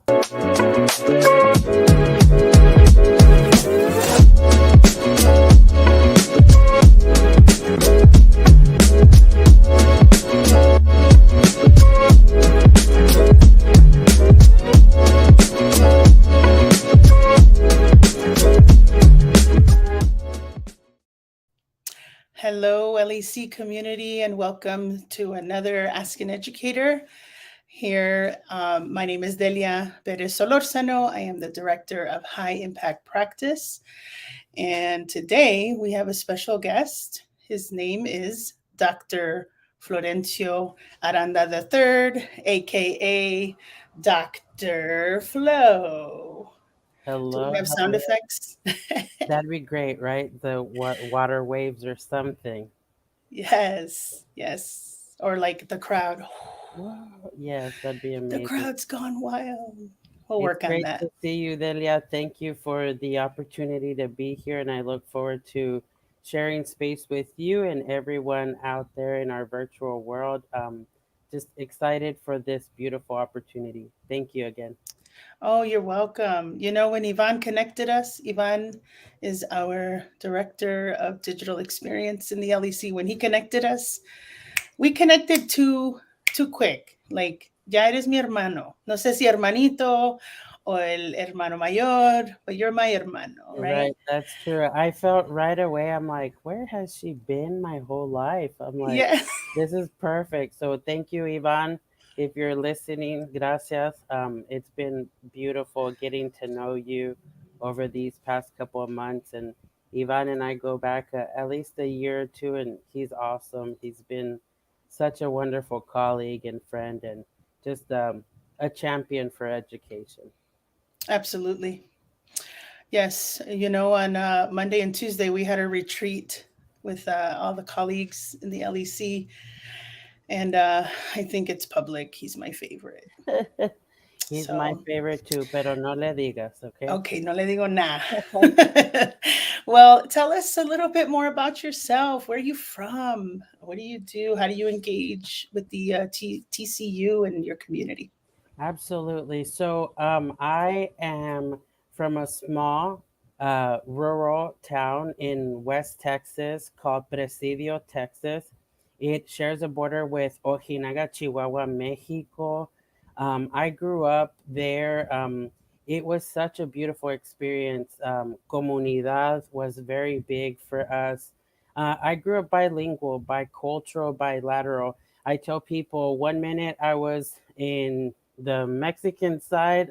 Hello, LEC community, and welcome to another Ask an Educator. Here, my name is Delia Perez Solorzano. I am the Director of High Impact Practice. And today we have a special guest. His name is Dr. Florencio Aranda III, aka Dr. Flo. Do we Hello, have sound hello. effects? That'd be great, right? The water waves or something. Yes, yes. Or like the crowd. Whoa, yes, that'd be The amazing. crowd's gone wild. We'll It's work on great that. to see you, Delia. Thank you for the opportunity to be here, and I look forward to sharing space with you and everyone out there in our virtual world. Just excited for this beautiful opportunity. Thank you again. Oh, you're welcome. You know, when Ivan connected us, Ivan is our director of digital experience in the LEC. When he connected us, we connected too quick. Like, ya eres mi hermano. No sé si hermanito o el hermano mayor, but you're my hermano, right? Right, that's true. I felt right away, I'm like, where has she been my whole life? I'm like, Yeah. this is perfect. So thank you, Ivan. If you're listening, gracias. It's been beautiful getting to know you over these past couple of months. And Ivan and I go back at least a year or two, and he's awesome. He's been such a wonderful colleague and friend, and just a champion for education. Absolutely. Yes, you know, on Monday and Tuesday we had a retreat with all the colleagues in the LEC, and I think it's public. He's my favorite. He's my So, favorite too, pero no le digas, okay? okay, no le digo nada. Well, tell us a little bit more about yourself. Where are you from? What do you do? How do you engage with the TCU and your community? Absolutely. So, I am from a small rural town in West Texas called Presidio, Texas. It shares a border with Ojinaga, Chihuahua, Mexico. I grew up there. It was such a beautiful experience. Comunidad was very big for us. I grew up bilingual, bicultural, bilateral. I tell people 1 minute I was in the Mexican side,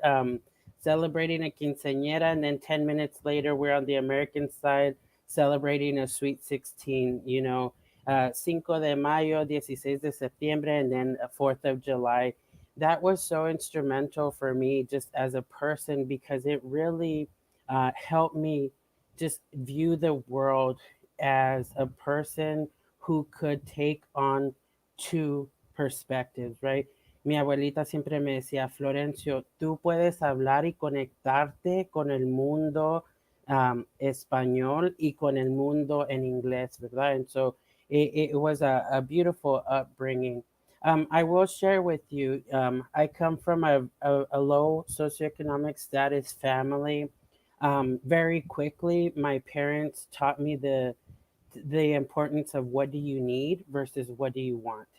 celebrating a quinceañera, and then 10 minutes later, we're on the American side celebrating a sweet 16, Cinco de Mayo, 16 de Septiembre, and then 4th of July. That was so instrumental for me just as a person because it really helped me just view the world as a person who could take on two perspectives, right? Mi abuelita siempre me decía, Florencio, tú puedes hablar y conectarte con el mundo español y con el mundo en inglés, ¿verdad? And so it was a beautiful upbringing. I will share with you, I come from a low socioeconomic status family. Very quickly, my parents taught me the importance of what do you need versus what do you want.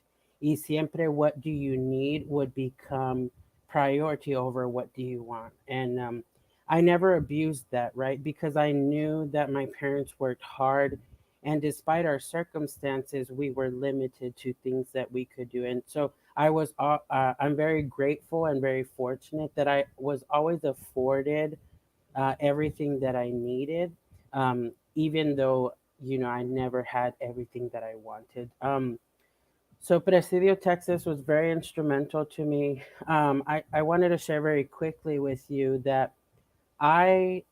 Y siempre what do you need would become priority over what do you want. And I never abused that, right? Because I knew that my parents worked hard. And despite our circumstances, we were limited to things that we could do. And so I'm very grateful and very fortunate that I was always afforded everything that I needed, even though I never had everything that I wanted. So Presidio, Texas was very instrumental to me. I wanted to share very quickly with you that I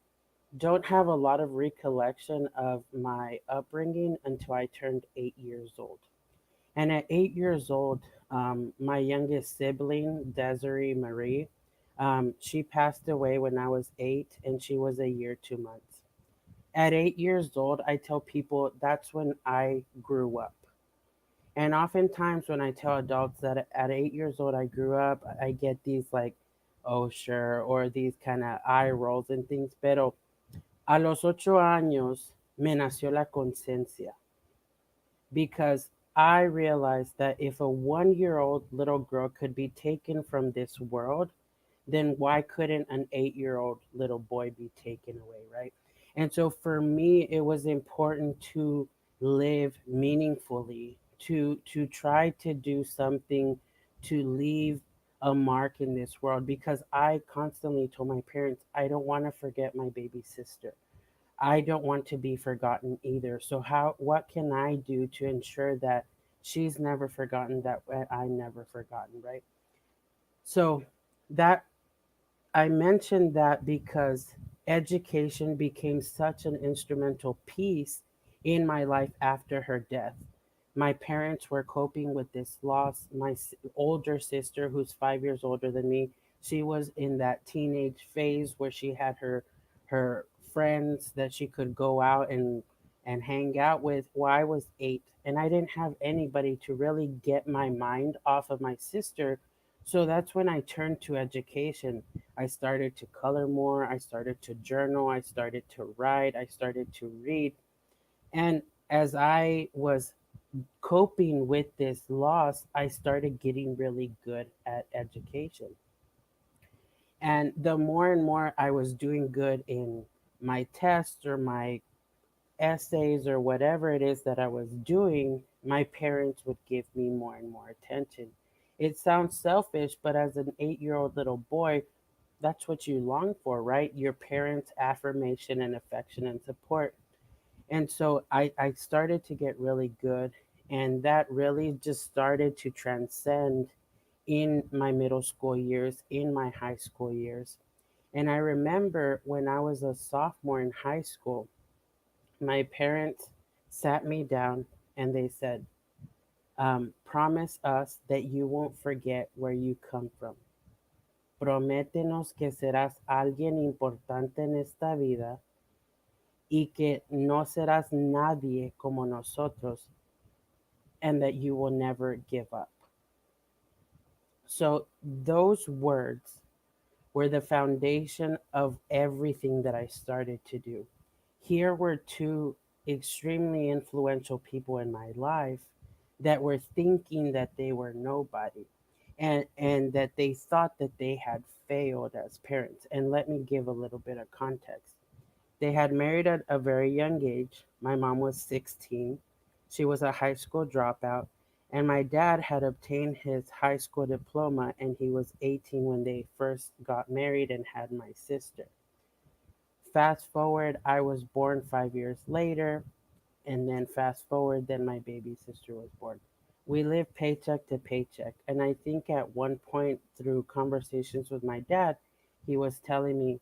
don't have a lot of recollection of my upbringing until I turned 8 years old. And at 8 years old, my youngest sibling, Desiree Marie, she passed away when I was 8, and she was a year 2 months. At 8 years old, I tell people that's when I grew up. And oftentimes, when I tell adults that at 8 years old I grew up, I get these like oh sure, or these kind of eye rolls and things. Pero a los 8 años me nació la conciencia because I realized that if a 1 year old little girl could be taken from this world, then why couldn't an 8 year old little boy be taken away, right? And so for me, it was important to live meaningfully, to try to do something to leave a mark in this world because I constantly told my parents, I don't want to forget my baby sister. I don't want to be forgotten either. So what can I do to ensure that she's never forgotten, that I never forgotten, right? So that I mentioned that because education became such an instrumental piece in my life after her death. My parents were coping with this loss. My older sister, who's 5 years older than me, she was in that teenage phase where she had her friends that she could go out and hang out with. Well, I was 8, and I didn't have anybody to really get my mind off of my sister. So that's when I turned to education. I started to color more. I started to journal. I started to write. I started to read. And as I was coping with this loss, I started getting really good at education. And the more and more I was doing good in my tests or my essays or whatever it is that I was doing, my parents would give me more and more attention. It sounds selfish, but as an 8 year old little boy, that's what you long for, right? Your parents' affirmation and affection and support. And so I started to get really good, and that really just started to transcend in my middle school years, in my high school years. And I remember when I was a sophomore in high school, my parents sat me down and they said, promise us that you won't forget where you come from. Prométenos que serás alguien importante en esta vida y que no serás nadie como nosotros, and that you will never give up. So, those words were the foundation of everything that I started to do. Here were two extremely influential people in my life that were thinking that they were nobody, and that they thought that they had failed as parents. And let me give a little bit of context. They had married at a very young age. My mom was 16. She was a high school dropout. And my dad had obtained his high school diploma, and he was 18 when they first got married and had my sister. Fast forward, I was born 5 years later, and then fast forward, then my baby sister was born. We lived paycheck to paycheck. And I think at one point through conversations with my dad, he was telling me,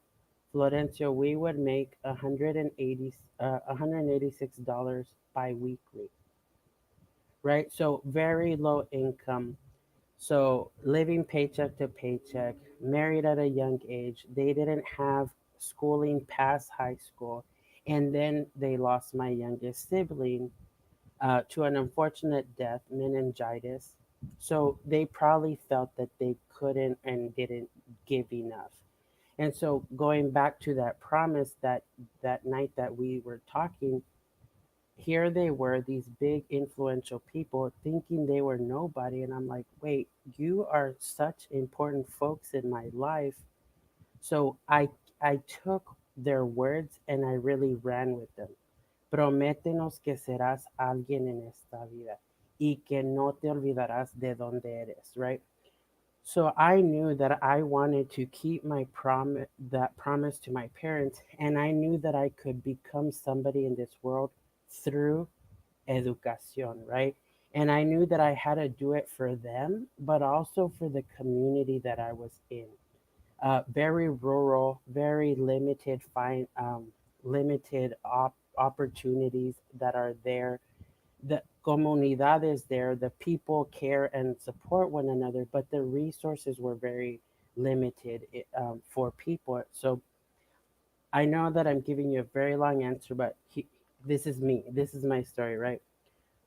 Florencio, we would make 180, $186 biweekly, right? So very low income. So living paycheck to paycheck, married at a young age. They didn't have schooling past high school. And then they lost my youngest sibling to an unfortunate death, meningitis. So they probably felt that they couldn't and didn't give enough. And so going back to that promise that night that we were talking, here they were, these big influential people thinking they were nobody. And I'm like, wait, you are such important folks in my life. So I took their words and I really ran with them. Prométenos que serás alguien en esta vida y que no te olvidarás de dónde eres, right? So I knew that I wanted to keep my promise to my parents, and I knew that I could become somebody in this world through educación, right? And I knew that I had to do it for them, but also for the community that I was in. Very rural, very limited, limited opportunities that are there. The comunidad is there, the people care and support one another, but the resources were very limited for people. So I know that I'm giving you a very long answer, but this is me. This is my story, right?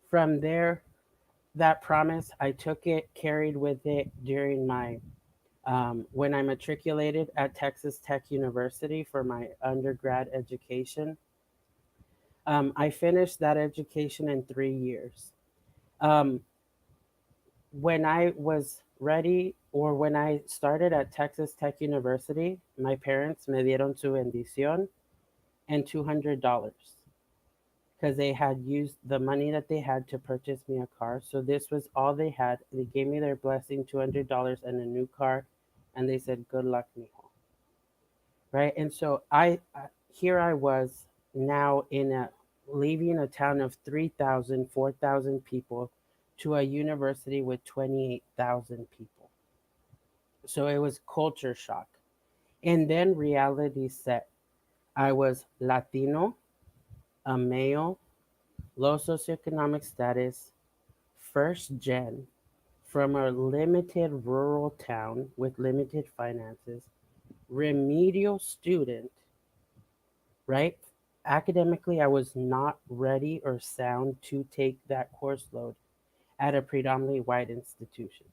From there, that promise, I took it, carried with it during my When I matriculated at Texas Tech University for my undergrad education, I finished that education in 3 years. Um, when I was ready, or when I started at Texas Tech University, my parents me dieron su bendición and $200 because they had used the money that they had to purchase me a car. So this was all they had. They gave me their blessing, $200 and a new car, and they said, "Good luck, mijo." Right? And so here I was now leaving a town of 3,000, 4,000 people to a university with 28,000 people. So it was culture shock. And then reality set. I was Latino, a male, low socioeconomic status, first gen, from a limited rural town with limited finances, remedial student, right? Academically, I was not ready or sound to take that course load at a predominantly white institution,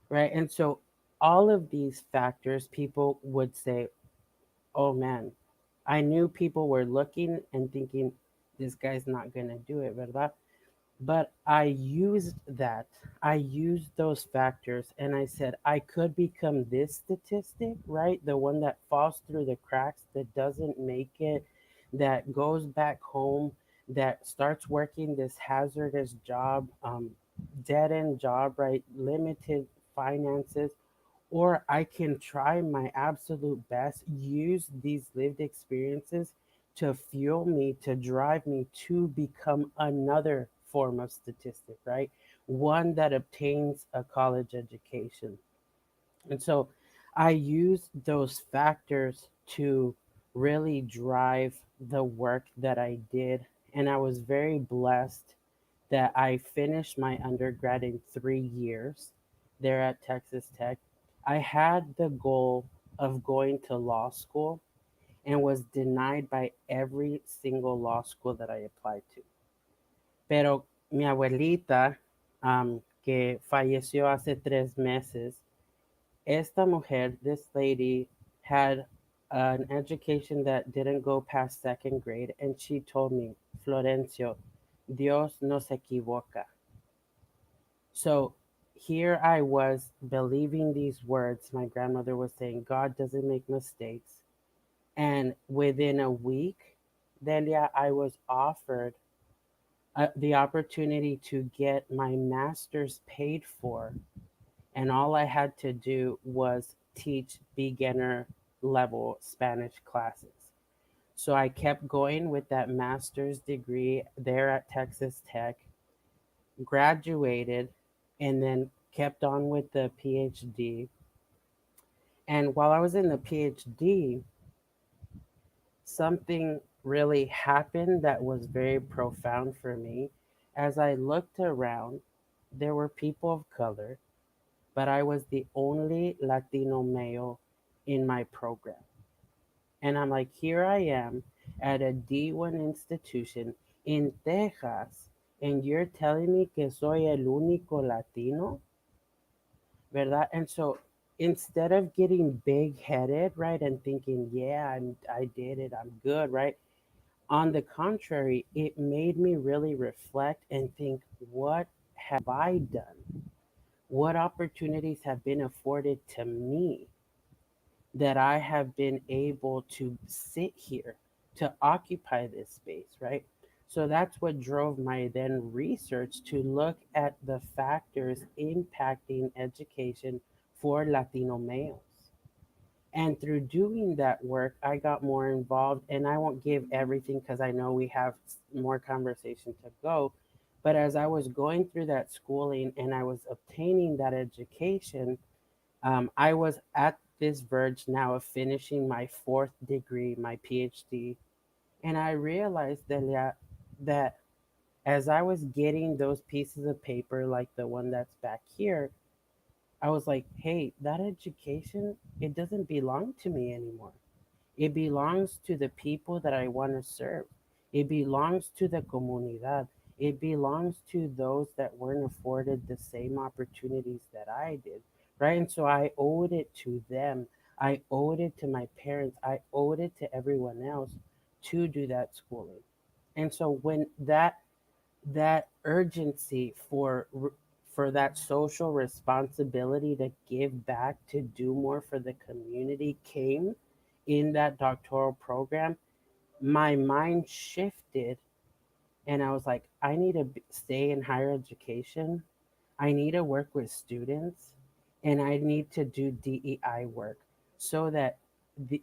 right? And so all of these factors, people would say, oh man, I knew people were looking and thinking, this guy's not going to do it, ¿verdad? But I used that. I used those factors and I said, I could become this statistic, right? The one that falls through the cracks, that doesn't make it, that goes back home, that starts working this hazardous job, dead end job, right? Limited finances. Or I can try my absolute best, use these lived experiences to fuel me, to drive me to become another form of statistic, right? One that obtains a college education. And so I use those factors to really drive the work that I did. And I was very blessed that I finished my undergrad in 3 years there at Texas Tech. I had the goal of going to law school and was denied by every single law school that I applied to. Pero mi abuelita, que falleció hace 3 meses, esta mujer, this lady, had an education that didn't go past second grade, and she told me, Florencio, Dios no se equivoca. So here I was believing these words. My grandmother was saying, God doesn't make mistakes. And within a week, Delia, I was offered the opportunity to get my master's paid for. And all I had to do was teach beginner level Spanish classes. So I kept going with that master's degree there at Texas Tech, graduated, and then kept on with the PhD. And while I was in the PhD, something really happened that was very profound for me. As I looked around, there were people of color, but I was the only Latino male in my program. And I'm like, here I am at a D1 institution in Texas, and you're telling me que soy el único Latino, ¿verdad? And so instead of getting big headed, right, and thinking, yeah, I did it, I'm good, right? On the contrary, it made me really reflect and think, what have I done? What opportunities have been afforded to me that I have been able to sit here, to occupy this space, right? So that's what drove my then research to look at the factors impacting education for Latino males. And through doing that work, I got more involved. And I won't give everything because I know we have more conversation to go. But as I was going through that schooling and I was obtaining that education, I was at this verge now of finishing my fourth degree, my PhD. And I realized that, yeah, that as I was getting those pieces of paper, like the one that's back here, I was like, hey, that education, it doesn't belong to me anymore. It belongs to the people that I want to serve. It belongs to the comunidad. It belongs to those that weren't afforded the same opportunities that I did. right? And so I owed it to them. I owed it to my parents. I owed it to everyone else to do that schooling. And so when that urgency for that social responsibility to give back, to do more for the community came in that doctoral program, my mind shifted, and I was like, I need to stay in higher education. I need to work with students, and I need to do DEI work so that the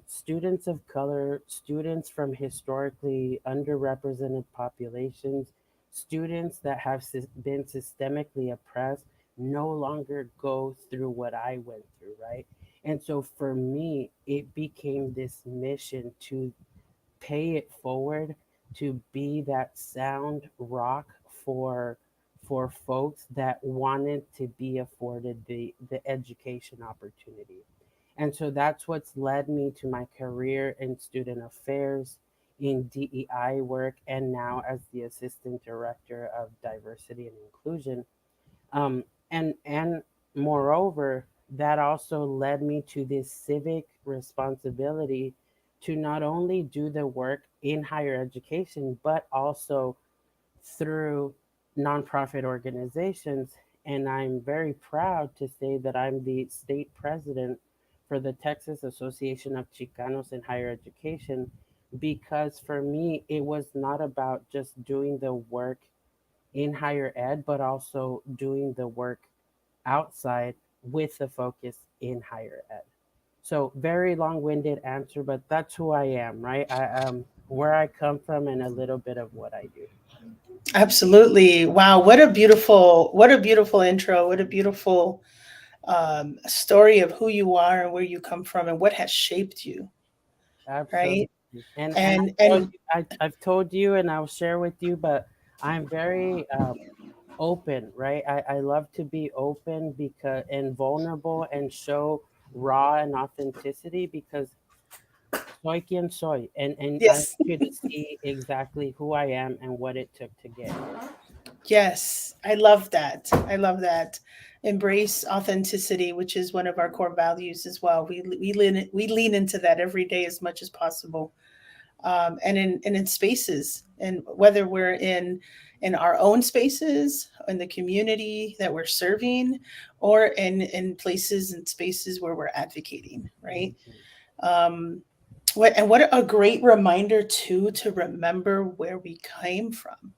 students of color, students from historically underrepresented populations, students that have been systemically oppressed no longer go through what I went through, right? And so for me, it became this mission to pay it forward, to be that sound rock for folks that wanted to be afforded the education opportunity. And so that's what's led me to my career in student affairs, in DEI work, and now as the assistant director of diversity and inclusion. And moreover, that also led me to this civic responsibility to not only do the work in higher education, but also through nonprofit organizations. And I'm very proud to say that I'm the state president for the Texas Association of Chicanos in Higher Education, because for me, it was not about just doing the work in higher ed, but also doing the work outside with the focus in higher ed. So very long-winded answer, but that's who I am, right? I where I come from and a little bit of what I do. Absolutely. Wow, what a beautiful intro. What a beautiful story of who you are and where you come from and what has shaped you, Absolutely. right? And And I know and I've told you and I'll share with you, but I'm very open, right? I love to be open because and vulnerable and show raw and authenticity, because soy quien soy, and I want yes, you to see exactly who I am and what it took to get here. yes, I love that. I love that. Embrace authenticity, which is one of our core values as well. We lean into that every day as much as possible, and in spaces, and whether we're in our own spaces, in the community that we're serving, or in places and spaces where we're advocating, right? Mhm. What a great reminder too, to remember where we came from,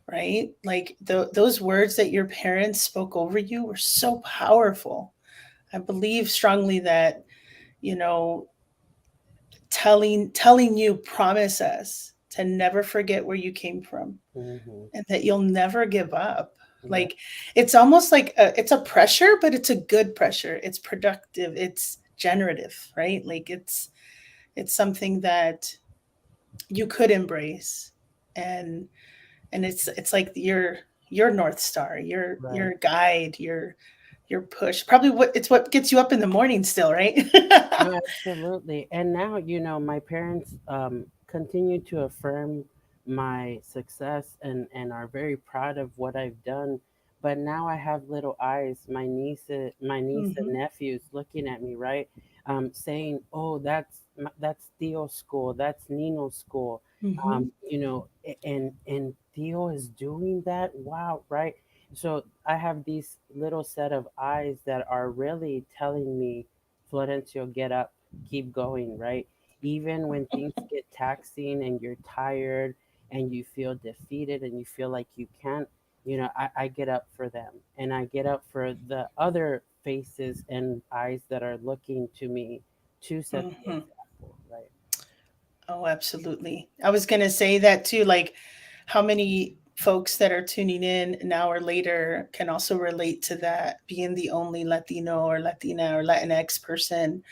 right? Like those words that your parents spoke over you were so powerful. I believe strongly that, you know, telling you, promise us to never forget where you came from Mhm. and that you'll never give up. Yeah. Like it's almost like it's a pressure, but it's a good pressure. It's productive, it's generative, right? Like it's something that you could embrace, and it's like your north star, Right. your guide, your push, probably what gets you up in the morning still, right? No, absolutely. And now, my parents continue to affirm my success and are very proud of what I've done. But now I have little eyes, my niece and Hmm. nephews looking at me, right? Saying, "Oh, that's Theo's school, that's Nino's school." Hmm. And Theo is doing that. Wow, right? So I have these little set of eyes that are really telling me, Florencio, get up, keep going, right? Even when things get taxing and you're tired and you feel defeated and you feel like you can't, I get up for them, and I get up for the other faces and eyes that are looking to me to set the Hmm. example, right? Oh, absolutely. I was going to say that too. Like, how many folks that are tuning in an hour later can also relate to that, being the only Latino or Latina or Latinx person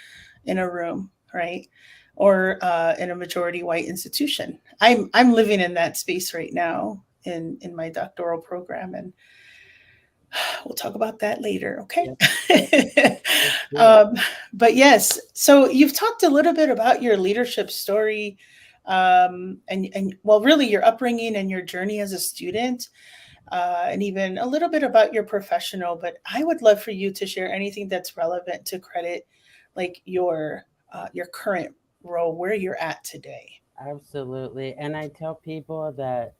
in a room, right? Or in a majority white institution. I'm living in that space right now in my doctoral program, and we'll talk about that later, okay? Yep, yep. Let's do it. um, but yes, so you've talked a little bit about your leadership story, and well, really your upbringing and your journey as a student. and even a little bit about your professional. But I would love for you to share anything that's relevant to credit, like your current role, where you're at today. Absolutely. And I tell people that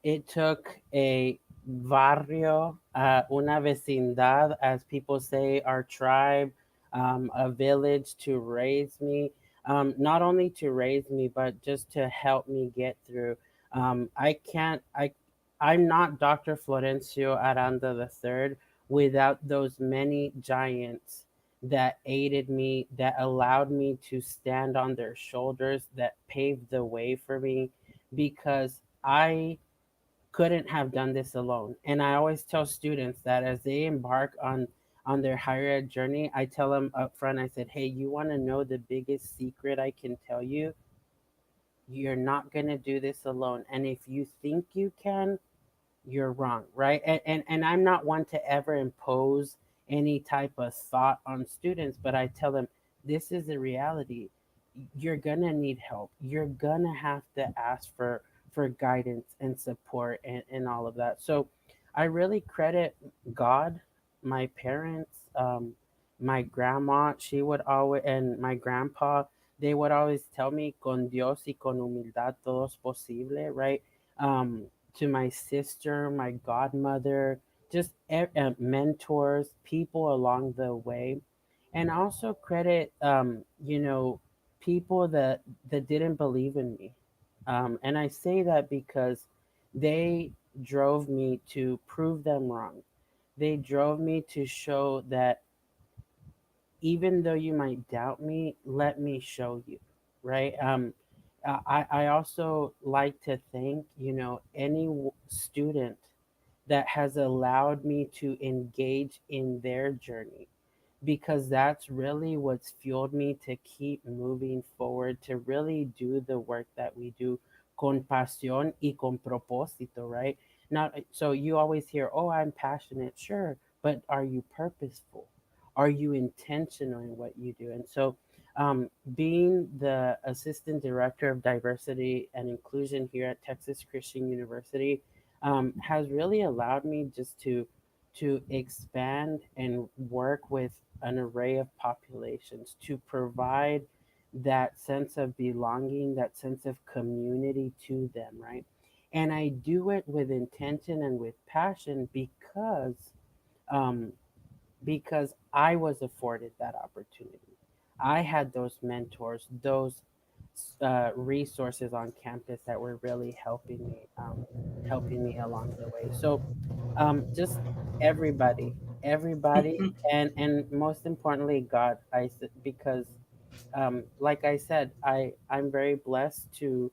it took a barrio, una vecindad, as people say, our tribe, a village to raise me. Not only to raise me, but just to help me get through. I can't, I'm not Dr. Florencio Aranda III without those many giants that aided me, that allowed me to stand on their shoulders, that paved the way for me, because I couldn't have done this alone. And I always tell students that as they embark on their higher ed journey, I tell them up front, I said, hey, you want to know the biggest secret I can tell you? You're not going to do this alone. And if you think you can, you're wrong, right? And I'm not one to ever impose any type of thought on students, but I tell them this is the reality. You're gonna need help. You're gonna have to ask for guidance and support and all of that. So I really credit God, my parents, my grandma, she would always, and my grandpa, they would always tell me con Dios y con humildad todo es posible, right? To my sister, my godmother, just mentors, people along the way, and also credit, people that didn't believe in me, and I say that because they drove me to prove them wrong. They drove me to show that even though you might doubt me, let me show you, right? I also like to thank, any student that has allowed me to engage in their journey, because that's really what's fueled me to keep moving forward, to really do the work that we do con pasión y con propósito, right? Not so you always hear, oh, I'm passionate, sure, but are you purposeful? Are you intentional in what you do? And so, being the assistant director of diversity and inclusion here at Texas Christian University, has really allowed me just to expand and work with an array of populations, to provide that sense of belonging, that sense of community to them, right? And I do it with intention and with passion um, because I was afforded that opportunity. I had those mentors, those resources on campus that were really helping me along the way. So, just everybody, everybody, and most importantly, God. Because, like I said, I'm very blessed to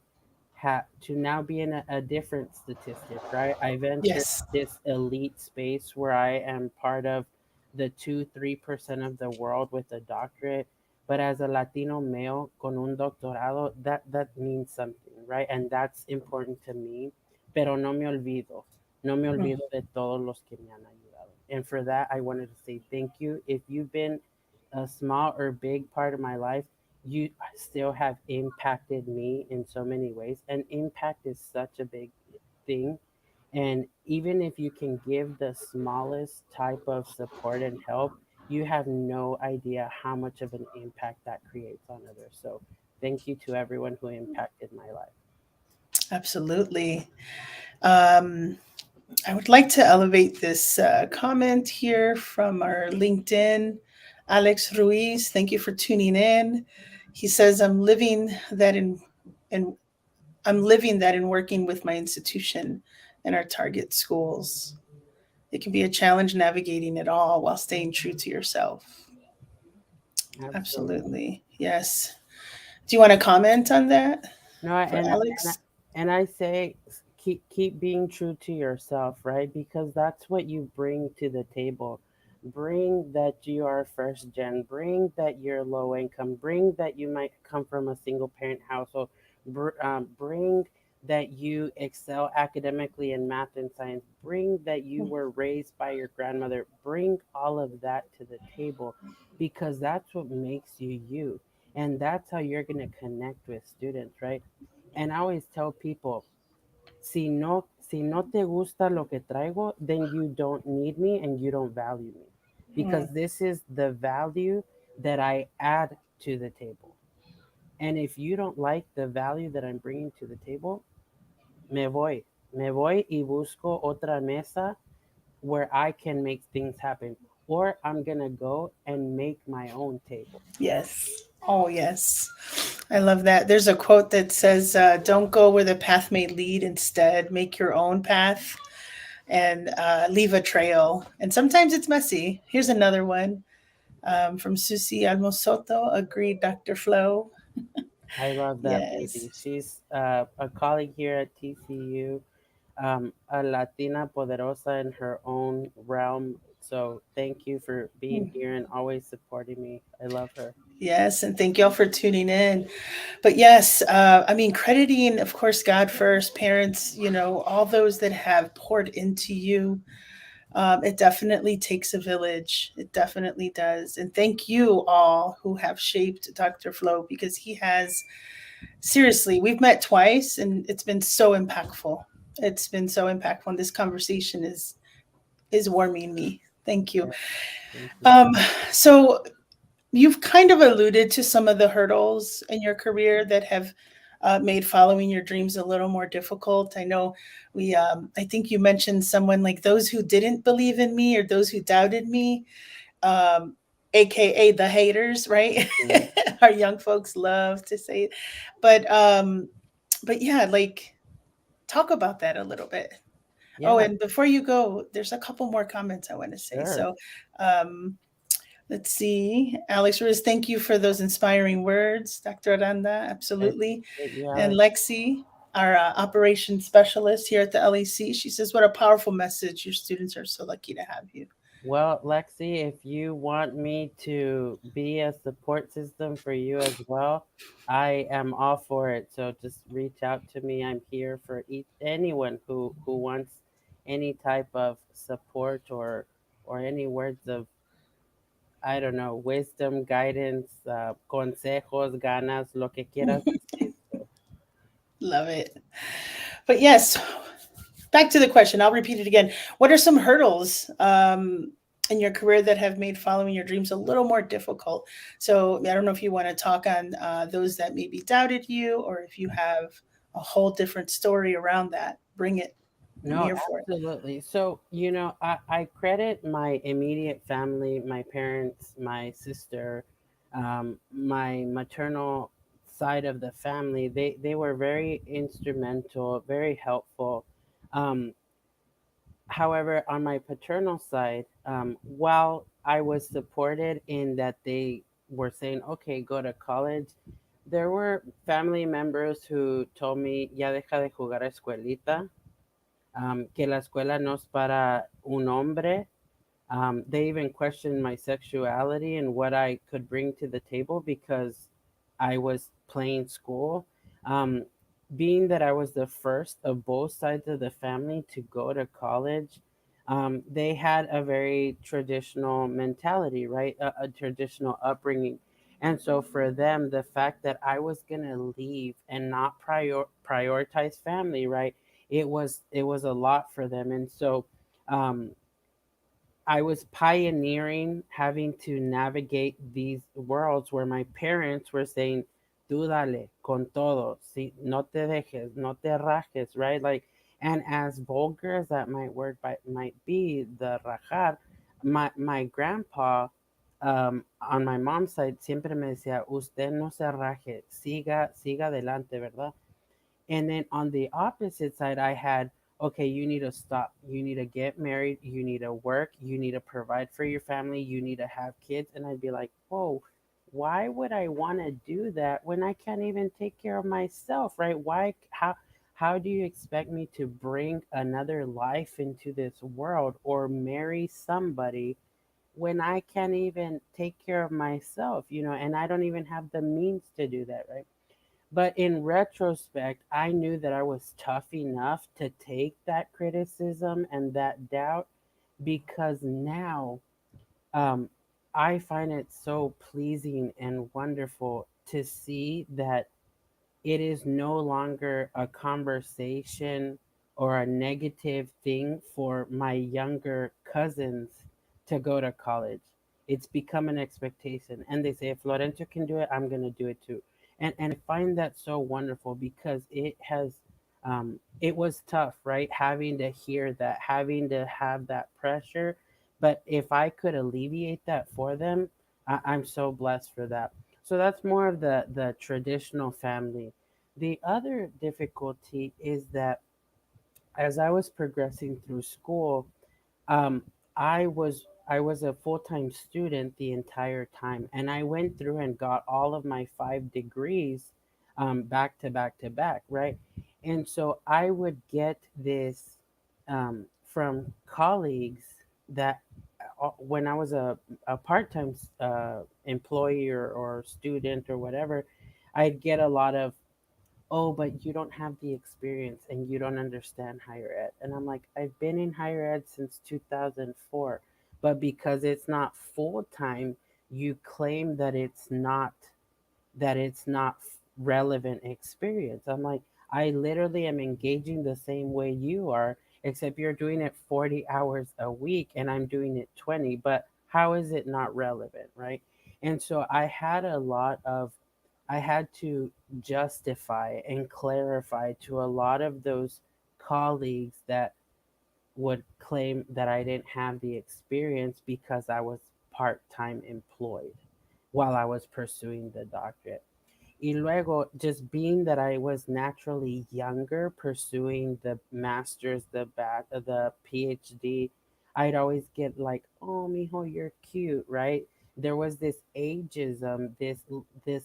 now be in a different statistic, right? I've entered Yes. this elite space where I am part of the 2-3% of the world with a doctorate. But as a Latino male con un doctorado, that means something, right? And that's important to me. Pero no me olvido de todos los que me han ayudado. And for that, I wanted to say thank you. If you've been a small or big part of my life, you still have impacted me in so many ways. And impact is such a big thing. And even if you can give the smallest type of support and help, you have no idea how much of an impact that creates on others. So thank you to everyone who impacted my life. Absolutely. Um, I would like to elevate this comment here from our LinkedIn. Alex Ruiz, thank you for tuning in. He says, in I'm living that in working with my institution and our target schools. It can be a challenge navigating it all while staying true to yourself. Absolutely. Absolutely. Yes. Do you want to comment on that No, for and Alex? I say keep being true to yourself, right? Because that's what you bring to the table. Bring that you are first gen. Bring that you're low income. Bring that you might come from a single parent household. Bring that you excel academically in math and science. Bring that you were raised by your grandmother. Bring all of that to the table, because that's what makes you you, and that's how you're going to connect with students, right? And I always tell people, si no si no te gusta lo que traigo, then you don't need me and you don't value me. Mm, Because this is the value that I add to the table. And if you don't like the value that I'm bringing to the table, me voy. Me voy y busco otra mesa where I can make things happen. Or I'm going to go and make my own table. yes. Oh, yes. I love that. There's a quote that says, "Don't go where the path may lead. Instead, make your own path and leave a trail." And sometimes it's messy. Here's another one from Susie Almosoto. Agreed, Dr. Flo. I love that lady. Yes. She's a colleague here at TCU, a Latina poderosa in her own realm. So thank you for being here and always supporting me. I love her. Yes, and thank y'all for tuning in. But yes, I mean, crediting, of course, God first, parents, all those that have poured into you. It definitely takes a village. It definitely does. And thank you all who have shaped Dr. Flo, because he has, seriously, we've met twice and it's been so impactful. It's been so impactful. And this conversation is warming me. Thank you. Yeah, thank you. Um, so you've kind of alluded to some of the hurdles in your career that have made following your dreams a little more difficult. I know I think you mentioned someone like those who didn't believe in me or those who doubted me, um, AKA the haters, right? Mhm. Our young folks love to say it. But, but yeah, like talk about that a little bit. Oh, Yeah, and before you go, there's a couple more comments I want to say. sure. So, um, let's see. Alex Ruiz, thank you for those inspiring words, Dr. Aranda. I Absolutely. appreciate you, And Alex. Lexi, our operations specialist here at the LEC, she says, "What a powerful message. Your students are so lucky to have you." Well, Lexi, if you want me to be a support system for you as well, I am all for it. So just reach out to me. I'm here for anyone who wants any type of support or any words of, I don't know, wisdom, guidance, consejos, ganas, lo que quieras decir. So, Love it. But yes, back to the question. I'll repeat it again. What are some hurdles in your career that have made following your dreams a little more difficult? So I don't know if you want to talk on those that maybe doubted you, or if you have a whole different story around that. Bring it. I'm no, here for it. absolutely. So, I credit my immediate family, my parents, my sister, my maternal side of the family. They were very instrumental, very helpful. Um, However, on my paternal side, while I was supported in that they were saying, okay, go to college, there were family members who told me, ya deja de jugar a escuelita, que la escuela no es para un hombre. They even questioned my sexuality and what I could bring to the table because I was playing school. Um, Being that I was the first of both sides of the family to go to college, they had a very traditional mentality, right? A traditional upbringing. And so for them, the fact that I was going to leave and not prioritize family, right? It was a lot for them. And so, um, I was pioneering having to navigate these worlds where my parents were saying, tú dale, con todo, si, no te dejes, no te rajes, right? Like, and as vulgar as that might be, the rajar, my grandpa, on my mom's side, siempre me decía, usted no se raje, siga adelante, ¿verdad? And then on the opposite side, I had, okay, you need to stop. You need to get married. You need to work. You need to provide for your family. You need to have kids. And I'd be like, whoa, why would I want to do that when I can't even take care of myself, right? How do you expect me to bring another life into this world or marry somebody when I can't even take care of myself, and I don't even have the means to do that, right? But in retrospect, I knew that I was tough enough to take that criticism and that doubt because now, um, I find it so pleasing and wonderful to see that it is no longer a conversation or a negative thing for my younger cousins to go to college. It's become an expectation. And they say, if Florencio can do it, I'm going to do it too. And I find that so wonderful because it was tough, right? Having to hear that, having to have that pressure. But if I could alleviate that for them, I'm so blessed for that. So that's more of the traditional family. The other difficulty is that as I was progressing through school, um, I was a full time student the entire time, and I went through and got all of my 5 degrees, back to back to back, right? And so I would get this, from colleagues that, when I was a part time employee, or student or whatever, I'd get a lot of, oh, but you don't have the experience and you don't understand higher ed. And I'm like, I've been in higher ed since 2004, but because it's not full time, you claim that it's not relevant experience. I'm like, I literally am engaging the same way you are, except you're doing it 40 hours a week and I'm doing it 20, but how is it not relevant, right? And so I had to justify and clarify to a lot of those colleagues that would claim that I didn't have the experience because I was part time employed while I was pursuing the doctorate. Y luego, just being that I was naturally younger, pursuing the master's, the PhD, I'd always get like, "Oh, mijo, you're cute," right? There was this ageism, this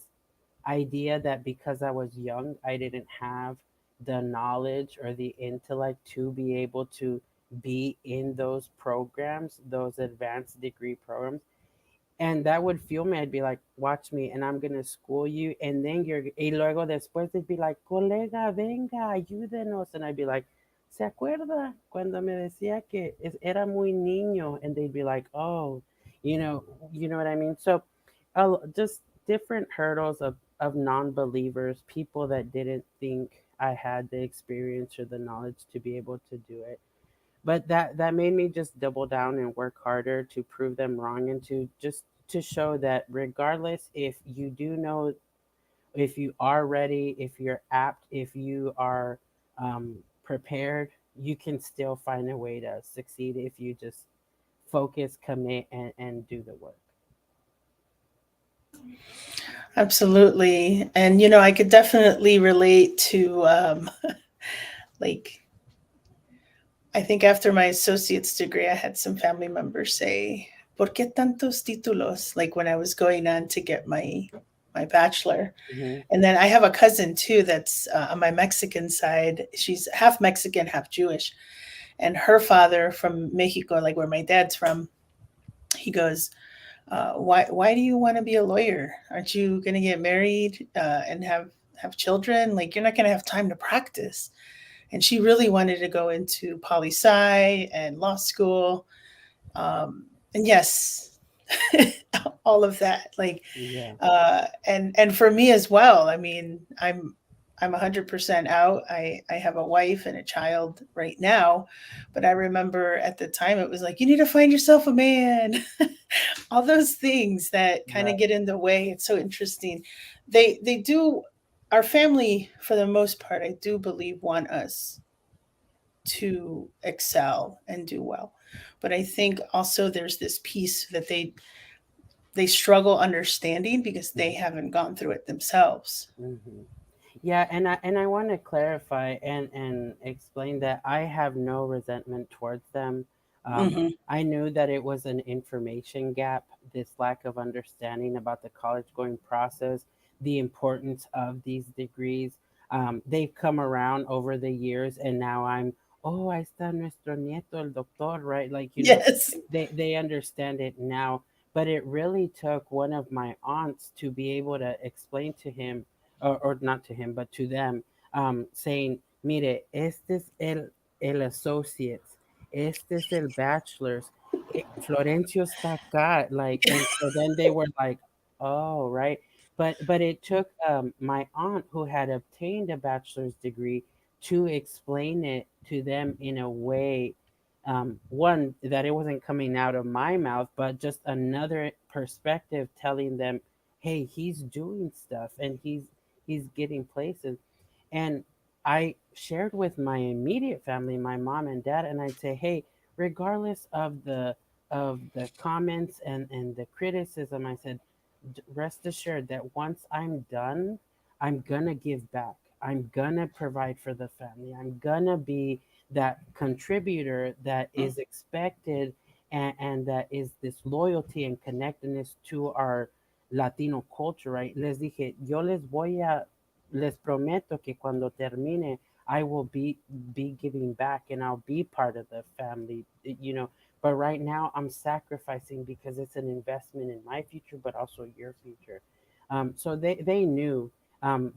idea that because I was young, I didn't have the knowledge or the intellect to be able to be in those programs, those advanced degree programs. And that would fuel me. I'd be like, watch me, and I'm gonna school you. And then y luego después they'd be like, colega, venga, ayúdenos. And I'd be like, ¿se acuerda cuando me decía que era muy niño? And they'd be like, oh, you know, you know what I mean? So, just different hurdles of non-believers, people that didn't think I had the experience or the knowledge to be able to do it. But that made me just double down and work harder to prove them wrong, and to just to show that regardless, if you do know, if you are ready, if you're apt, if you are, prepared, you can still find a way to succeed if you just focus, commit, and do the work. Absolutely. And, I could definitely relate to, like, I think after my associate's degree, I had some family members say, ¿Por qué tantos títulos? Like when I was going on to get my bachelor. Hmm. And then I have a cousin too that's on my Mexican side. She's half Mexican, half Jewish. And her father from Mexico, like where my dad's from, he goes, why do you want to be a lawyer? Aren't you going to get married and have children? Like you're not going to have time to practice. And she really wanted to go into poli sci and law school. And yes, all of that. Like, Yeah. and for me as well. I mean, I'm 100% out. I have a wife and a child right now, but I remember at the time it was like you need to find yourself a man. All those things that kind of Right. get in the way. It's so interesting. They do. Our family, for the most part, I do believe, want us to excel and do well. But I think also there's this piece that they struggle understanding because they haven't gone through it themselves. Mm-hmm. Yeah, and I want to clarify and explain that I have no resentment towards them. Hmm. I knew that it was an information gap, this lack of understanding about the college going process, the importance of these degrees. They've come around over the years, and now oh, ahí está nuestro nieto, el doctor, right? Like, Yes. they understand it now. But it really took one of my aunts to be able to explain to him, or not to him, but to them, saying, mire, este es el associates, este es el bachelor's, Florencio está acá, like, and so then they were like, oh, right. But it took, my aunt, who had obtained a bachelor's degree, to explain it to them in a way, one, that it wasn't coming out of my mouth, but just another perspective telling them, hey, he's doing stuff and he's getting places. And I shared with my immediate family, my mom and dad, and I'd say, hey, regardless of the comments and the criticism, I said, rest assured that once I'm done, I'm gonna give back. I'm gonna provide for the family. I'm gonna be that contributor that is expected, and that is this loyalty and connectedness to our Latino culture, right? Les dije, yo les prometo que cuando termine, I will be giving back and I'll be part of the family, you know. But right now, I'm sacrificing because it's an investment in my future, but also your future. So they knew,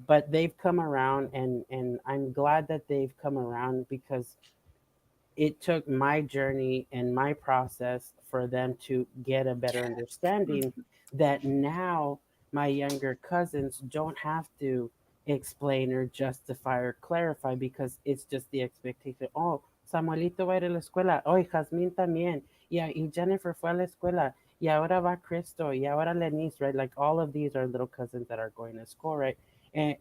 but they've come around, and I'm glad that they've come around because it took my journey and my process for them to get a better understanding that now my younger cousins don't have to explain or justify or clarify because it's just the expectation. Oh, Samuelito va a ir a la escuela. Oh, y Jazmín también. Yeah, y Jennifer fue a la escuela. Y ahora va Cristo. Y ahora Lenice, right? Like all of these are little cousins that are going to school, right?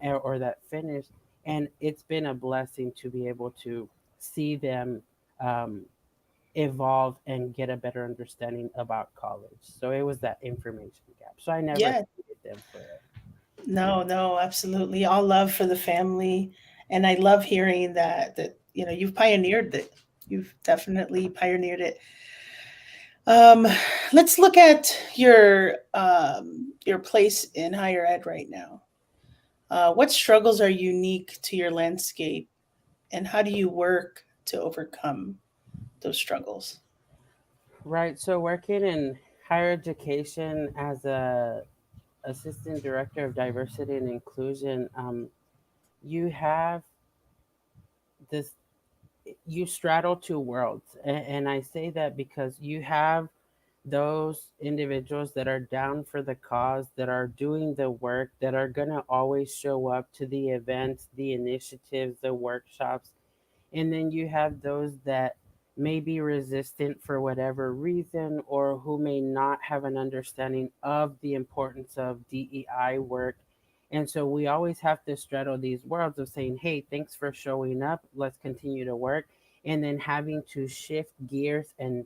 Or that finished. And it's been a blessing to be able to see them um, evolve and get a better understanding about college. So it was that information gap. So I never Yeah. hated them for it. No, no, absolutely. All love for the family. And I love hearing that you've pioneered it. You've definitely pioneered it. Um, let's look at your place in higher ed right now. What struggles are unique to your landscape, and how do you work to overcome those struggles? Right. So working in higher education as a assistant director of diversity and inclusion, you have this, you straddle two worlds, and I say that because you have those individuals that are down for the cause, that are doing the work, that are going to always show up to the events, the initiatives, the workshops. And then you have those that may be resistant for whatever reason, or who may not have an understanding of the importance of DEI work. And so we always have to straddle these worlds of saying, hey, thanks for showing up. Let's continue to work. And then having to shift gears and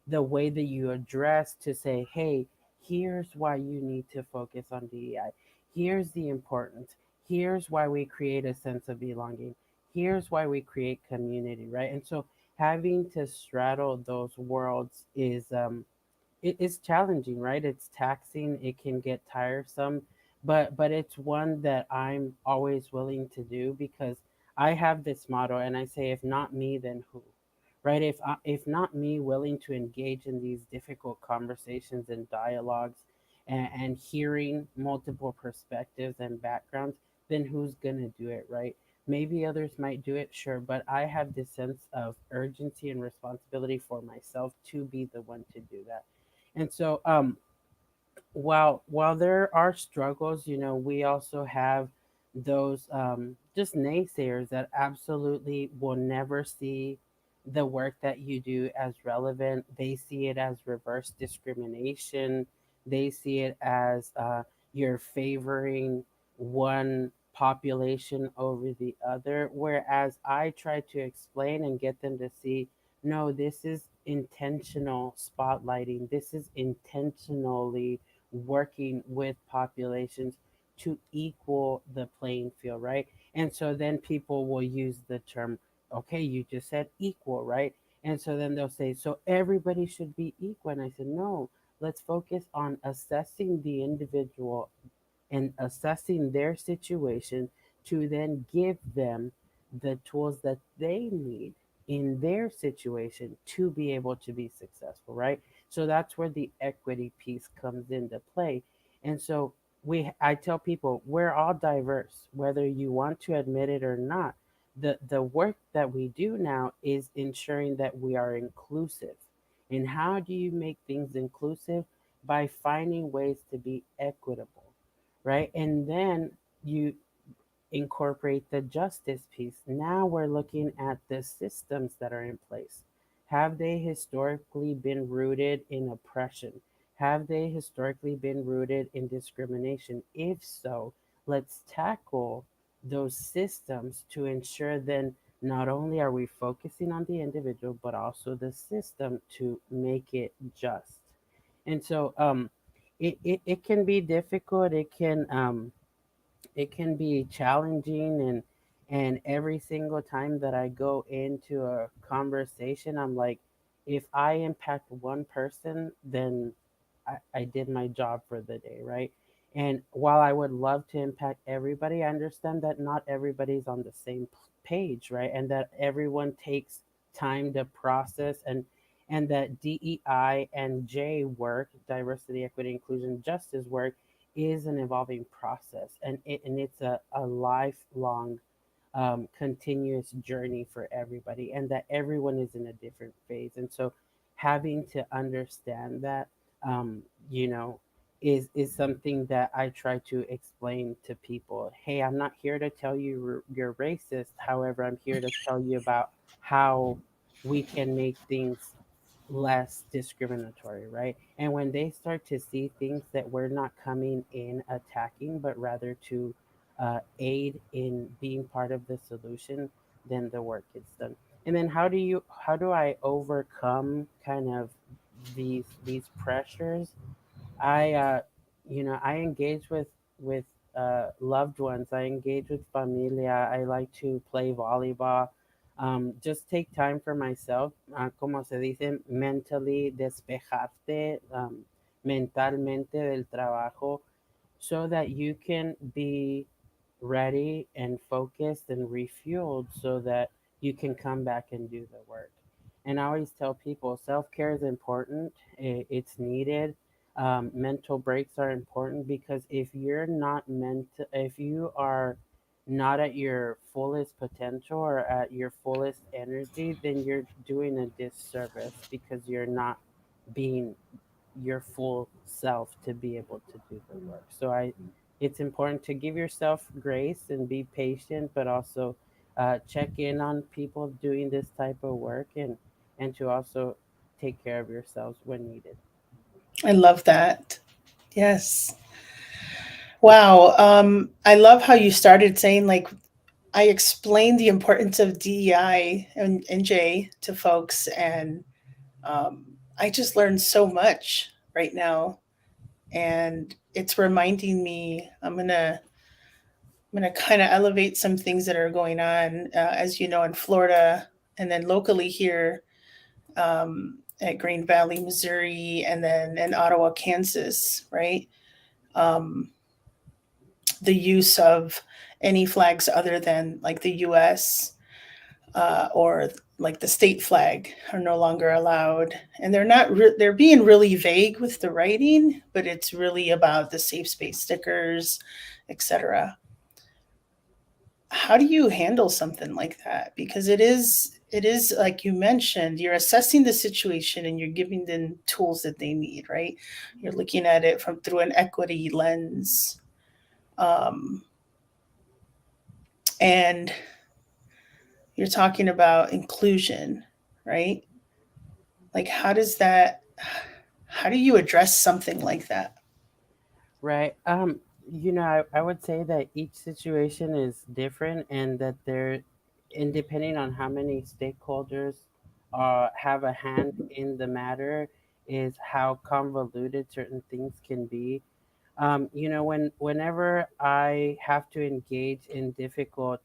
the way that you address to say, hey, here's why you need to focus on DEI. Here's the importance. Here's why we create a sense of belonging. Here's why we create community, right? And so having to straddle those worlds is it is challenging, right? It's taxing, it can get tiresome, but it's one that I'm always willing to do because I have this motto, and I say, if not me, then who? Right? If not me willing to engage in these difficult conversations and dialogues, and hearing multiple perspectives and backgrounds, then who's gonna do it, right? Maybe others might do it, sure, but I have this sense of urgency and responsibility for myself to be the one to do that. And so, while there are struggles, you know, we also have those just naysayers that absolutely will never see the work that you do as relevant. They see it as reverse discrimination. They see it as you're favoring one population over the other. Whereas I try to explain and get them to see, no, this is intentional spotlighting. This is intentionally working with populations to equal the playing field, right? And so then people will use the term, okay, you just said equal, right? And so then they'll say, so everybody should be equal. And I said, no, let's focus on assessing the individual and assessing their situation to then give them the tools that they need in their situation to be able to be successful, right? So that's where the equity piece comes into play. And so I tell people we're all diverse, whether you want to admit it or not. The work that we do now is ensuring that we are inclusive. And how do you make things inclusive? By finding ways to be equitable, right? And then you incorporate the justice piece. Now we're looking at the systems that are in place. Have they historically been rooted in oppression? Have they historically been rooted in discrimination? If so, let's tackle those systems to ensure then not only are we focusing on the individual, but also the system to make it just. And so it can be difficult. It can be challenging, and every single time that I go into a conversation, I'm like, if I impact one person, then I did my job for the day, right? And while I would love to impact everybody, I understand that not everybody's on the same page, right? And that everyone takes time to process, and that DEI and J work, diversity, equity, inclusion, justice work, is an evolving process, and it's a lifelong continuous journey for everybody, and that everyone is in a different phase. And so having to understand that, um, you know, is something that I try to explain to people. Hey, I'm not here to tell you you're racist. However, I'm here to tell you about how we can make things less discriminatory, right? And when they start to see things that we're not coming in attacking, but rather to aid in being part of the solution, then the work gets done. And then how do I overcome kind of these pressures? I I engage with loved ones. I engage with familia. I like to play volleyball. Just take time for myself, como se dice, mentally despejarte, mentalmente del trabajo, so that you can be ready and focused and refueled so that you can come back and do the work. And I always tell people self care is important, it's needed. Mental breaks are important because if you are not at your fullest potential or at your fullest energy, then you're doing a disservice because you're not being your full self to be able to do the work. So it's important to give yourself grace and be patient, but also check in on people doing this type of work, and to also take care of yourselves when needed. I love that. Yes. Wow. I love how you started saying, like, I explained the importance of DEI and J to folks, and I just learned so much right now. And it's reminding me, I'm gonna kind of elevate some things that are going on, as you know, in Florida, and then locally here, at Green Valley, Missouri, and then in Ottawa, Kansas, right? Um, the use of any flags other than like the U.S. Or like the state flag are no longer allowed, and they're being really vague with the writing, but it's really about the safe space stickers, etc. How do you handle something like that? Because it is like you mentioned, you're assessing the situation and you're giving them tools that they need, right? You're looking at it from through an equity lens, um, and you're talking about inclusion, right? Like, how do you address something like that? Right. I would say that each situation is different, and that and depending on how many stakeholders have a hand in the matter, is how convoluted certain things can be. Whenever I have to engage in difficult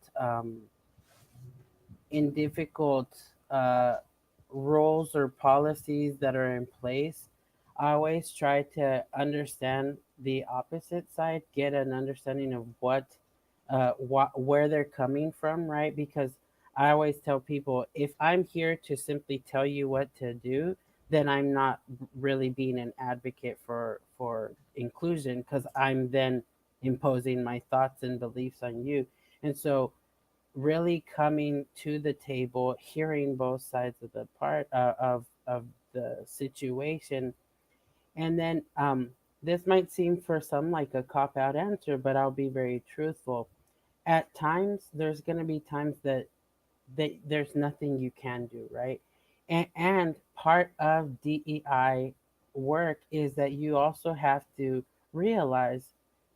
rules or policies that are in place, I always try to understand the opposite side, get an understanding of where they're coming from, right? Because I always tell people, if I'm here to simply tell you what to do, then I'm not really being an advocate for inclusion, because I'm then imposing my thoughts and beliefs on you. And so really coming to the table, hearing both sides of the part of the situation, and then this might seem for some like a cop out answer, but I'll be very truthful. at times there's going to be times that there's nothing you can do, right? And part of DEI work is that you also have to realize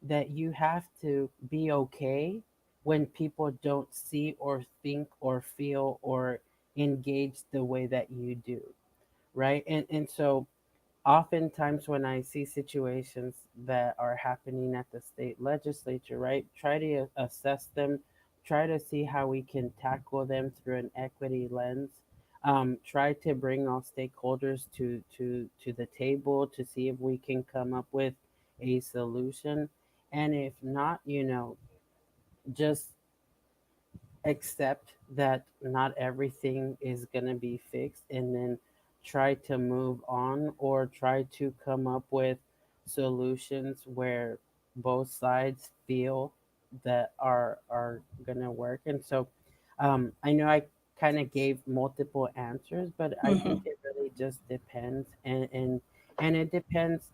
that you have to be okay when people don't see or think or feel or engage the way that you do, right? And so oftentimes when I see situations that are happening at the state legislature, right, try to assess them, try to see how we can tackle them through an equity lens. Try to bring all stakeholders to the table to see if we can come up with a solution. And if not, just accept that not everything is going to be fixed, and then try to move on or try to come up with solutions where both sides feel that are going to work. And so I know I kind of gave multiple answers, but I think Hmm. it really just depends, and it depends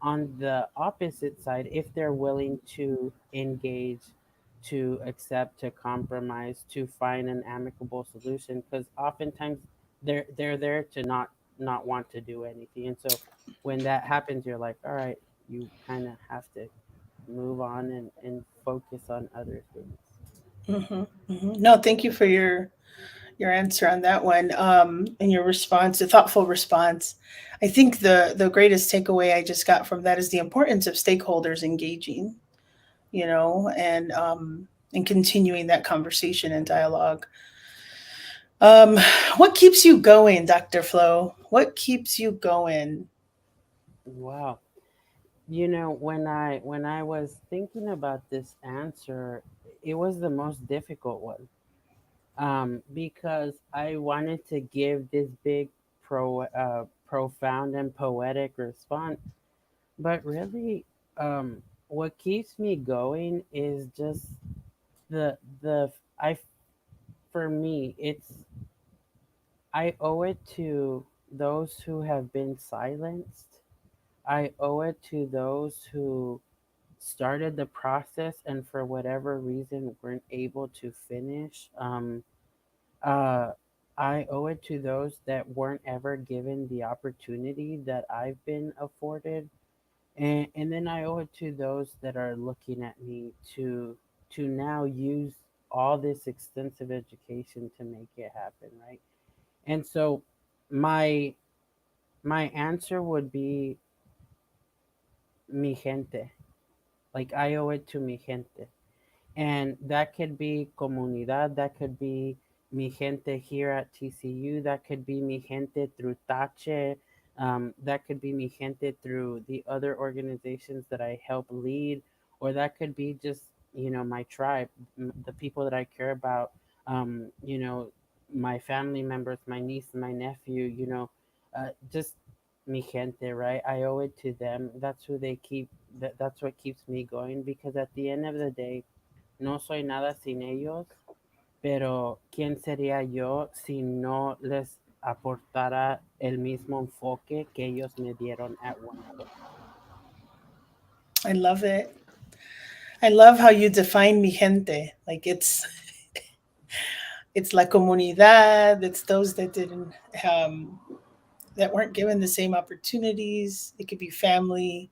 on the opposite side if they're willing to engage, to accept, to compromise, to find an amicable solution, because oftentimes they're there to not want to do anything. And so when that happens, you're like, all right, you kind of have to move on and focus on other things. Hmm. Hmm. No, thank you for your answer on that one, and your response, a thoughtful response. I think the greatest takeaway I just got from that is the importance of stakeholders engaging, and continuing that conversation and dialogue. Um, what keeps you going, Dr. Flo? What keeps you going? Wow. When I was thinking about this answer, it was the most difficult one, because I wanted to give this big, profound and poetic response, but really, what keeps me going is just the I for me it's I owe it to those who have been silenced. I owe it to those who started the process and for whatever reason weren't able to finish. Uh, I owe it to those that weren't ever given the opportunity that I've been afforded, and then I owe it to those that are looking at me to now use all this extensive education to make it happen, right? And so my my answer would be mi gente. Like I owe it to mi gente. And that could be comunidad, that could be mi gente here at TCU, that could be mi gente through Tache, that could be mi gente through the other organizations that I help lead, or that could be just, my tribe, the people that I care about, my family members, my niece, my nephew, just mi gente, right? I owe it to them. That's who they keep. That's what keeps me going, because at the end of the day, no soy nada sin ellos, pero ¿quién sería yo si no les aportara el mismo enfoque que ellos me dieron at one point? I love it. I love how you define mi gente. Like it's la comunidad. It's those that didn't that weren't given the same opportunities. It could be family.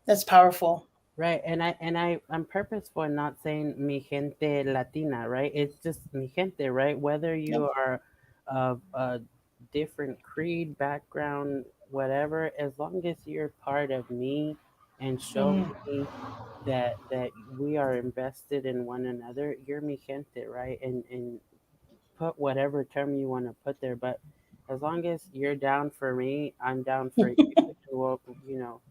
That's powerful. Right, I'm purposeful in not saying mi gente Latina, right? It's just mi gente, right? Whether Yep. you are of a different creed, background, whatever, as long as you're part of me and show Mm. me that we are invested in one another, you're mi gente, right? And put whatever term you want to put there, but as long as you're down for me, I'm down for you.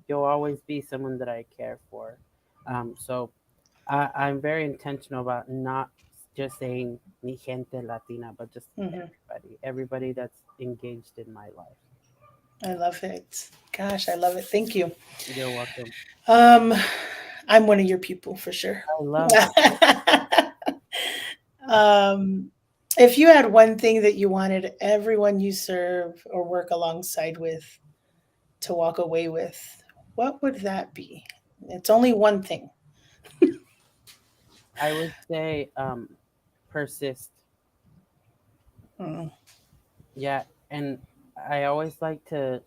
You'll always be someone that I care for. So I'm very intentional about not just saying mi gente Latina, but just Hmm. everybody that's engaged in my life. I love it. Gosh, I love it. Thank you. You're welcome. Um, I'm one of your people for sure. I love that. um, if you had one thing that you wanted everyone you serve or work alongside with to walk away with, what would that be? It's only one thing. I would say persist. Mm, Yeah, and I always like to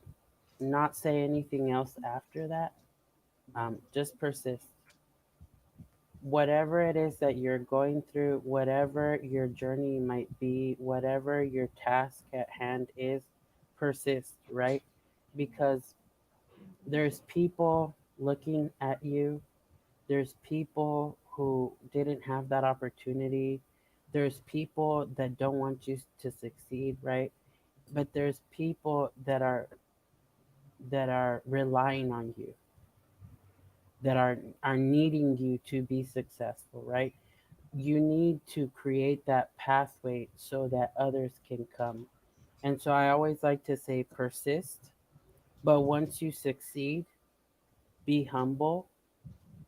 not say anything else after that. Just persist. Whatever it is that you're going through, whatever your journey might be, whatever your task at hand is, persist, right? Because there's people looking at you, there's people who didn't have that opportunity, there's people that don't want you to succeed, right? But there's people that are relying on you, that are needing you to be successful, right? You need to create that pathway so that others can come. And so I always like to say persist, but once you succeed, be humble,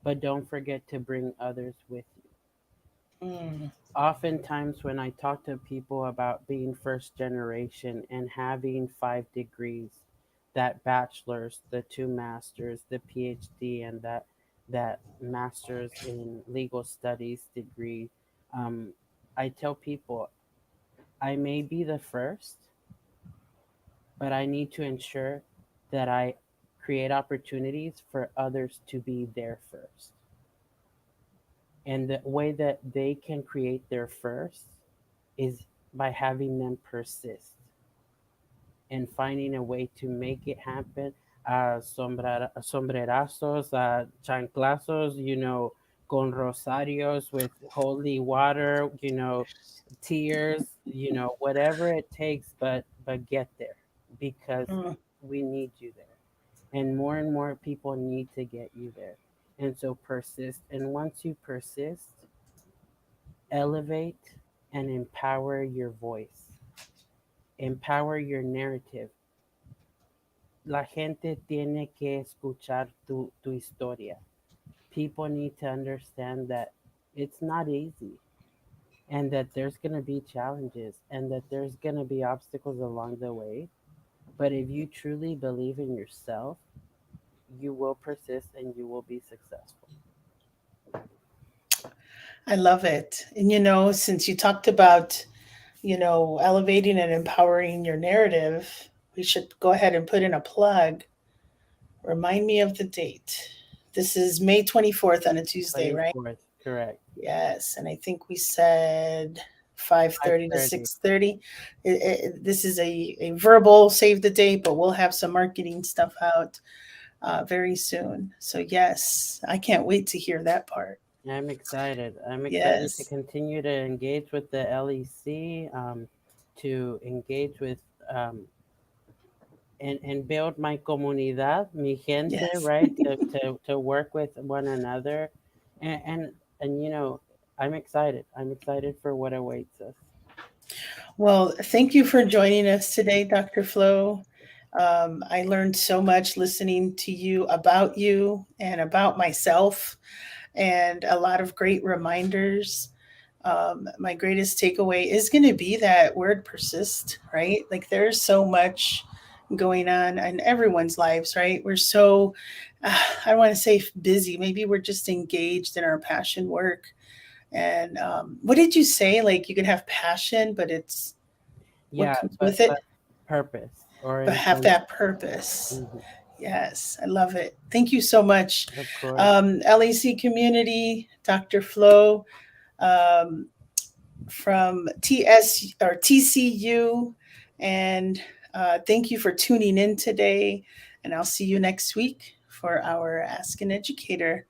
but don't forget to bring others with you. mm, Oftentimes, when I talk to people about being first generation and having 5 degrees, that bachelor's, the two masters, the PhD, and that master's in legal studies degree, um, I tell people I may be the first, but I need to ensure that I create opportunities for others to be there first. And the way that they can create their first is by having them persist and finding a way to make it happen. Sombrerazos, chanclazos, con rosarios with holy water, tears, whatever it takes, but get there, because mm. we need you there, and more people need to get you there. And so persist, and once you persist, elevate and empower your voice, empower your narrative. La gente tiene que escuchar tu historia. People need to understand that it's not easy, and that there's going to be challenges, and that there's going to be obstacles along the way. But if you truly believe in yourself, you will persist and you will be successful. I love it. And since you talked about, elevating and empowering your narrative, we should go ahead and put in a plug. Remind me of the date. This is May 24th on a Tuesday, right? 24th, correct. Yes, and I think we said 5:30 to 5:30. 6:30. This is a verbal save the date, but we'll have some marketing stuff out very soon. So yes, I can't wait to hear that part. I'm excited. I'm excited to Yes, continue to engage with the LEC, to engage with and build my comunidad, mi gente, yes. right? To work with one another, and I'm excited. I'm excited for what awaits us. Well, thank you for joining us today, Dr. Flo. I learned so much listening to you and about myself, and a lot of great reminders. My greatest takeaway is going to be that word persist, right? Like there's so much going on in everyone's lives, right? We're so, I don't want to say busy, maybe we're just engaged in our passion work. And what did you say? Like you can have passion, but it's what Yeah, comes but with it, but purpose or but have intention. that purpose. Hmm. Yes, I love it. Thank you so much. Of course. LAC community, Dr. Flo, um, from TS or TCU. And thank you for tuning in today. And I'll see you next week for our Ask an Educator.